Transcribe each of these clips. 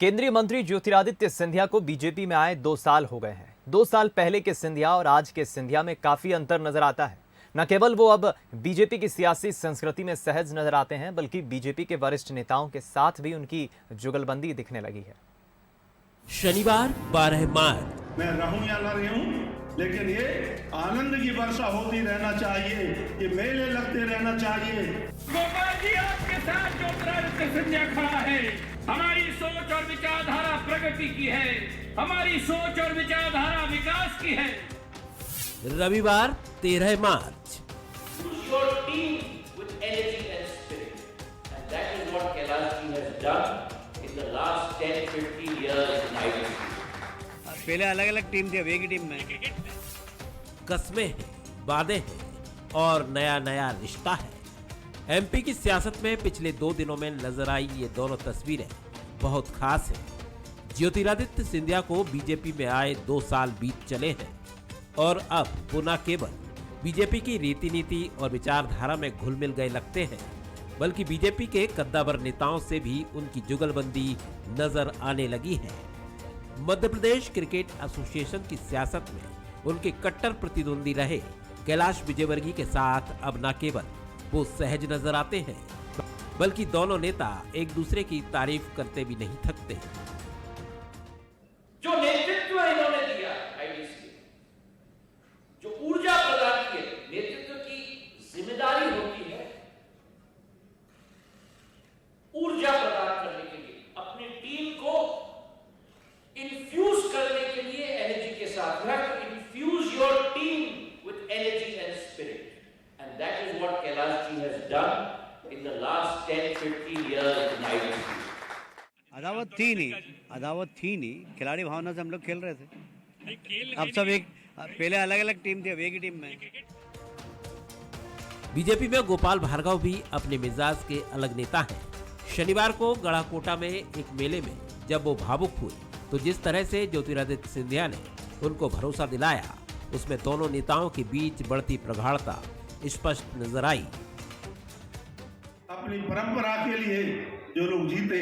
केंद्रीय मंत्री ज्योतिरादित्य सिंधिया को बीजेपी में आए 2 साल हो गए हैं। 2 साल पहले के सिंधिया और आज के सिंधिया में काफी अंतर नजर आता है। न केवल वो अब बीजेपी की सियासी संस्कृति में सहज नजर आते हैं, बल्कि बीजेपी के वरिष्ठ नेताओं के साथ भी उनकी जुगलबंदी दिखने लगी है। शनिवार 12 मार्च। मैं रहूं या ना रहूं, लेकिन ये आनंद की वर्षा होती रहना चाहिए, ये मेले लगते रहना चाहिए। गोपाल जी, आपके साथ ज्योतिरादित्य सिंधिया खड़ा है। हमारी सोच और विचारधारा प्रगति की है, हमारी सोच और विचारधारा विकास की है। रविवार 13 मार्च। Your team with energy and spirit, and that is what Kailash ji has done in the last 10-15 years in IDC. पहले अलग अलग टीम थी, अब एक ही टीम में। कस्में हैं, वादे हैं और नया नया रिश्ता है। एमपी की सियासत में पिछले 2 दिनों में नजर आई ये दोनों तस्वीरें बहुत खास हैं। ज्योतिरादित्य सिंधिया को बीजेपी में आए 2 साल बीत चले हैं और अब वो न केवल बीजेपी की रीति नीति और विचारधारा में घुल मिल गए लगते हैं, बल्कि बीजेपी के कद्दावर नेताओं से भी उनकी जुगलबंदी नजर आने लगी है। मध्य प्रदेश क्रिकेट एसोसिएशन की सियासत में उनके कट्टर प्रतिद्वंदी रहे कैलाश विजयवर्गीय के साथ अब न केवल वो सहज नजर आते हैं, बल्कि दोनों नेता एक दूसरे की तारीफ करते भी नहीं थकते। जो नेतृत्व इन्होंने दिया आईडीसी, जो ऊर्जा प्रदान की है, नेतृत्व की जिम्मेदारी होती है ऊर्जा प्रदान करने के लिए, अपनी टीम को इन्फ्यूज करने के लिए एनर्जी के साथ। You have to infuse your team with energy and spirit, and that is what Kailash ji has done in the last 10-15 years in IDC. अदावत थी नहीं, खिलाड़ी भावना से हम लोग खेल रहे थे। अब सब एक, पहले अलग अलग टीम थी, अब एक ही टीम में। बीजेपी में गोपाल भार्गव भी अपने मिजाज के अलग नेता हैं। शनिवार को गढ़ाकोटा में एक मेले में जब वो भावुक हुए तो जिस तरह से ज्योतिरादित्य सिंधिया ने उनको भरोसा दिलाया, उसमें दोनों नेताओं के बीच बढ़ती प्रगाढ़ता स्पष्ट नजर आई। अपनी परंपरा के लिए जो लोग जीते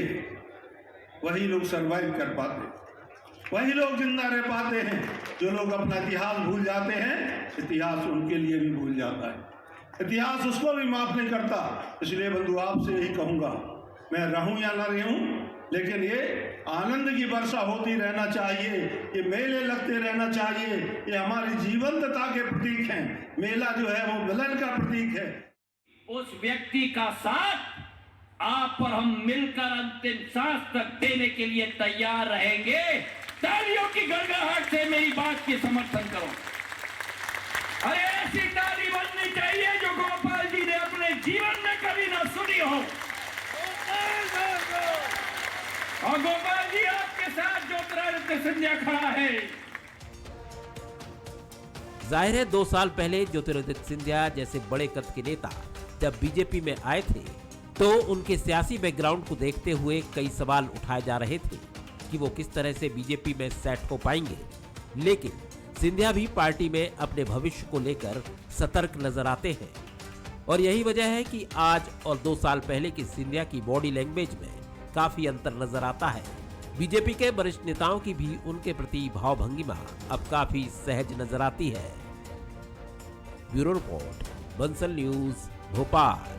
वही लोग सरवाइव कर पाते, वही लोग जिंदा रह पाते हैं। जो लोग अपना इतिहास भूल जाते हैं, इतिहास उनके लिए भी भूल जाता है, इतिहास उसको भी माफ नहीं करता। इसलिए बंधु, आपसे यही कहूंगा, मैं रहूं या ना रहूं, लेकिन ये आनंद की वर्षा होती रहना चाहिए, ये मेले लगते रहना चाहिए। ये हमारी जीवंतता के प्रतीक हैं। मेला जो है वो मिलन का प्रतीक है। उस व्यक्ति का साथ आप और हम मिलकर अंतिम सांस तक देने के लिए तैयार रहेंगे। तालियों की गड़गड़ाहट से मेरी बात की समर्थन करो। अरे ऐसी ताली बननी चाहिए जो गोपाल जी ने अपने जीवन में कभी ना सुनी हो। और गोपाल जी, आपके साथ ज्योतिरादित्य सिंधिया खड़ा है। जाहिर है 2 साल पहले ज्योतिरादित्य सिंधिया जैसे बड़े कद के नेता जब बीजेपी में आए थे तो उनके सियासी बैकग्राउंड को देखते हुए कई सवाल उठाए जा रहे थे कि वो किस तरह से बीजेपी में सेट हो पाएंगे। लेकिन सिंधिया भी पार्टी में अपने भविष्य को लेकर सतर्क नजर आते हैं और यही वजह है कि आज और 2 साल पहले की सिंधिया की बॉडी लैंग्वेज में काफी अंतर नजर आता है। बीजेपी के वरिष्ठ नेताओं की भी उनके प्रति भावभंगिमा अब काफी सहज नजर आती है। Bureau report, Bansal news, Bhopal.